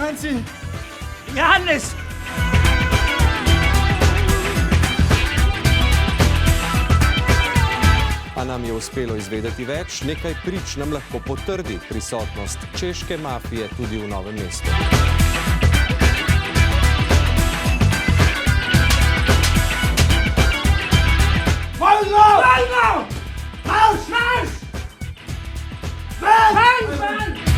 Franci! Janez! A nam je uspelo izvedeti več, nekaj prič nam lahko potrdi prisotnost češke mafije tudi v Novem mestu. Volno! Volno! Raus, raus! Ven! Ven!